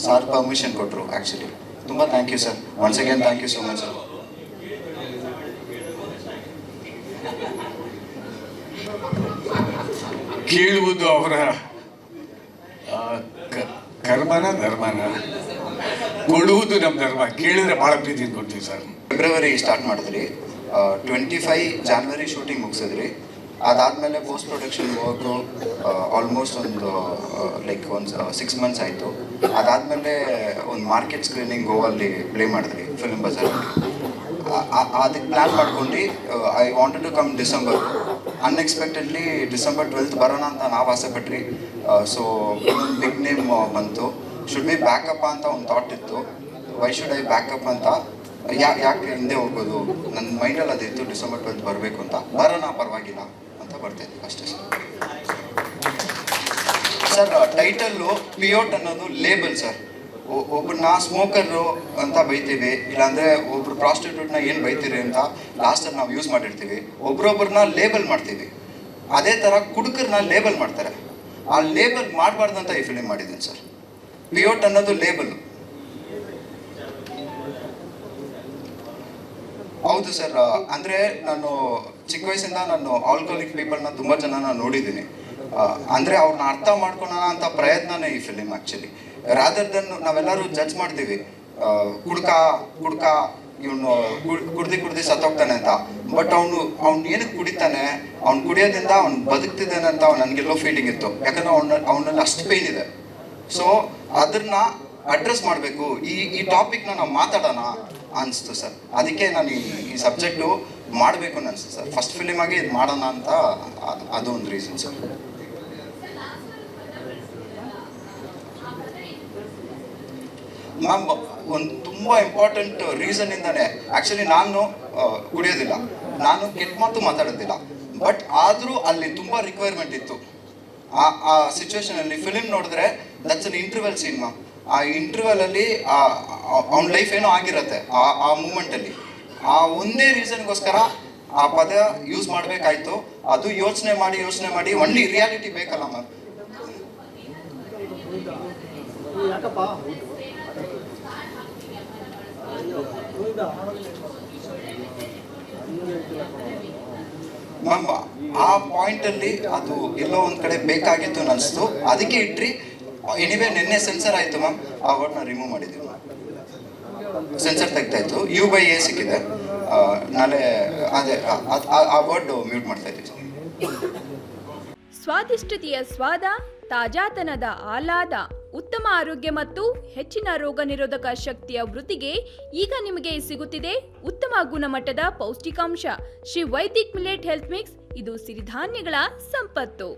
Sir permission ಕೊಟ್ಟರು. Actually ತುಂಬ thank you sir. Once again thank you so much sir. ಕೇಳುವುದು ಅವರ ಕರ್ಮನ ಧರ್ಮನ, ಕೊಡುವುದು ನಮ್ಮ ಧರ್ಮ. ಕೇಳಿದ್ರೆ ಭಾಳ ಪ್ರೀತಿ ಕೊಡ್ತೀವಿ ಸರ್. ಫೆಬ್ರವರಿ ಸ್ಟಾರ್ಟ್ ಮಾಡಿದ್ರಿ, 25 ಜಾನ್ವರಿ ಶೂಟಿಂಗ್ ಮುಗಿಸಿದ್ರಿ. ಅದಾದಮೇಲೆ ಪೋಸ್ಟ್ ಪ್ರೊಡಕ್ಷನ್ ವರ್ಕು ಆಲ್ಮೋಸ್ಟ್ ಒಂದು 6 ಮಂತ್ಸ್ ಆಯಿತು. ಅದಾದಮೇಲೆ ಒಂದು ಮಾರ್ಕೆಟ್ ಸ್ಕ್ರೀನಿಂಗ್ ಗೋವಲ್ಲಿ ಪ್ಲೇ ಮಾಡಿದ್ರಿ ಫಿಲ್ಮ್ ಬಜಾರಲ್ಲಿ. ಅದಕ್ಕೆ ಪ್ಲ್ಯಾನ್ ಮಾಡ್ಕೊಂಡು I wanted to come December. Unexpectedly December 12th ಬರೋಣ ಅಂತ ನಾವು ಆಸೆ ಪಟ್ರಿ. ಸೊ ಬಿಗ್ ನೇಮ್ ಬಂತು. ಶುಡ್ ಬಿ ಬ್ಯಾಕಪ್ ಅಂತ ಒಂದು ಥಾಟ್ ಇತ್ತು. ವೈ ಶುಡ್ ಐ ಬ್ಯಾಕಪ್ ಅಂತ, ಯಾಕೆ ಹಿಂದೆ ಹೋಗೋದು, ನನ್ನ ಮೈಂಡಲ್ಲಿ ಅದಿತ್ತು. ಡಿಸೆಂಬರ್ 12th ಬರಬೇಕು ಅಂತ, ಬರೋಣ ಪರವಾಗಿಲ್ಲ ಅಂತ ಬರ್ತಾಯಿದ್ವಿ ಅಷ್ಟೇ ಸರ್. ಟೈಟಲ್ಲು ಪಿಯೋಟ್ ಅನ್ನೋದು ಲೇಬಲ್ ಸರ್. ಒಬ್ಬರನ್ನ ಸ್ಮೋಕರು ಅಂತ ಬೈತೀವಿ, ಇಲ್ಲಾಂದರೆ ಒಬ್ರು ಪ್ರಾಸ್ಟಿಟ್ಯೂಟ್ನ ಏನು ಬೈತೀರಿ ಅಂತ ಲಾಸ್ಟಲ್ಲಿ ನಾವು ಯೂಸ್ ಮಾಡಿರ್ತೀವಿ. ಒಬ್ರೊಬ್ರನ್ನ ಲೇಬಲ್ ಮಾಡ್ತೀವಿ. ಅದೇ ಥರ ಕುಡುಕರನ್ನ ಲೇಬಲ್ ಮಾಡ್ತಾರೆ. ಆ ಲೇಬಲ್ ಮಾಡಬಾರ್ದಂತ ಈ ಫಿಲಿಮ್ ಮಾಡಿದ್ದೀನಿ ಸರ್. ಪಿಯೋಟ್ ಅನ್ನೋದು ಲೇಬಲ್. ಹೌದು ಸರ್. ಅಂದರೆ ನಾನು ಚಿಕ್ಕ ವಯಸ್ಸಿಂದ ನಾನು ಆಲ್ಕೋಹಾಲಿಕ್ ಪೀಪಲ್ನ ತುಂಬ ಜನ ನೋಡಿದ್ದೀನಿ. ಅಂದರೆ ಅವ್ರನ್ನ ಅರ್ಥ ಮಾಡ್ಕೊಳ್ಳೋಣ ಅಂತ ಪ್ರಯತ್ನನೇ ಈ ಫಿಲಿಮ್ ಆ್ಯಕ್ಚುಲಿ. ರಾದರ್ ದೆನ್ ನಾವೆಲ್ಲರೂ ಜಡ್ಜ್ ಮಾಡ್ತೀವಿ, ಕುಡ್ಕ ಇವನು ಕುಡ್ದು ಸತ್ತೋಗ್ತಾನೆ ಅಂತ. ಬಟ್ ಅವ್ನು ಏನಕ್ಕೆ ಕುಡಿತಾನೆ, ಅವ್ನು ಕುಡಿಯೋದ್ರಿಂದ ಅವ್ನು ಬದುಕ್ತಿದ್ದಾನೆ ಅಂತ ನನಗೆಲ್ಲೋ ಫೀಲಿಂಗ್ ಇತ್ತು. ಯಾಕಂದರೆ ಅವನಲ್ಲಿ ಅಷ್ಟು ಪೇಯ್ನ್ ಇದೆ. ಸೊ ಅದನ್ನ ಅಡ್ರೆಸ್ ಮಾಡಬೇಕು, ಈ ಟಾಪಿಕ್ನ ನಾವು ಮಾತಾಡೋಣ ಅನಿಸ್ತು ಸರ್. ಅದಕ್ಕೆ ನಾನು ಈ ಸಬ್ಜೆಕ್ಟು ಮಾಡಬೇಕು ಅಂತ ಅನಿಸ್ತು ಸರ್. ಫಸ್ಟ್ ಫಿಲಿಮ್ ಆಗಿ ಇದು ಮಾಡೋಣ ಅಂತ ಅದು ಒಂದು ರೀಸನ್ ಸರ್. ಮ್ಯಾಮ್, ಒಂದು ತುಂಬ ಇಂಪಾರ್ಟೆಂಟ್ ರೀಸನ್ನಿಂದನೇ ಆ್ಯಕ್ಚುಲಿ ನಾನು ಕುಡಿಯೋದಿಲ್ಲ, ನಾನು ಕೆಟ್ಟ ಮಾತು ಮಾತಾಡೋದಿಲ್ಲ. ಬಟ್ ಆದರೂ ಅಲ್ಲಿ ತುಂಬ ರಿಕ್ವೈರ್ಮೆಂಟ್ ಇತ್ತು. ಆ ಸಿಚುವೇಶನಲ್ಲಿ ಫಿಲಿಮ್ ನೋಡಿದ್ರೆ that's an interval scene ma'am. ಆ ಇಂಟರ್ವೆಲಲ್ಲಿ ಅವ್ನ ಲೈಫ್ ಏನೋ ಆಗಿರುತ್ತೆ ಆ ಮೂಮೆಂಟಲ್ಲಿ. ಆ ಒಂದೇ ರೀಸನ್ಗೋಸ್ಕರ ಆ ಪದ ಯೂಸ್ ಮಾಡಬೇಕಾಯ್ತು. ಅದು ಯೋಚನೆ ಮಾಡಿ ಒನ್ಲಿ ರಿಯಾಲಿಟಿ ಬೇಕಲ್ಲ ಮ್ಯಾಮ್. ಮ್ಯಾಮ್, ಆ ಪಾಯಿಂಟಲ್ಲಿ ಅದು ಎಲ್ಲೋ ಒಂದು ಕಡೆ ಬೇಕಾಗಿತ್ತು ಅನಿಸ್ತು, ಅದಕ್ಕೆ ಇಟ್ರಿ. ಎನಿವೇ ನಿನ್ನೆ ಸೆನ್ಸರ್ ಆಯಿತು ಮ್ಯಾಮ್, ಆ ವರ್ಡ್ನ ರಿಮೂವ್ ಮಾಡಿದ್ದೀವಿ ಮ್ಯಾಮ್. ಸೆನ್ಸರ್ ತೆಗ್ದಾಯ್ತು, U/A ಸಿಕ್ಕಿದೆ. ನಾಳೆ ಅದೇ ಆ ವರ್ಡ್ ಮ್ಯೂಟ್ ಮಾಡ್ತಾ ಇದ್ದೀವಿ. ಸ್ವಾದಿಷ್ಟತೆಯ ಸ್ವಾದ, ತಾಜಾತನದ ಆಹ್ಲಾದ, ಉತ್ತಮ ಆರೋಗ್ಯ ಮತ್ತು ಹೆಚ್ಚಿನ ರೋಗ ನಿರೋಧಕ ಶಕ್ತಿಯ ವೃದ್ಧಿಗೆ ಈಗ ನಿಮಗೆ ಸಿಗುತ್ತಿದೆ ಉತ್ತಮ ಗುಣಮಟ್ಟದ ಪೌಷ್ಟಿಕಾಂಶ. Shri Vaidik millet health mix. ಇದು ಸಿರಿಧಾನ್ಯಗಳ ಸಂಪತ್ತು.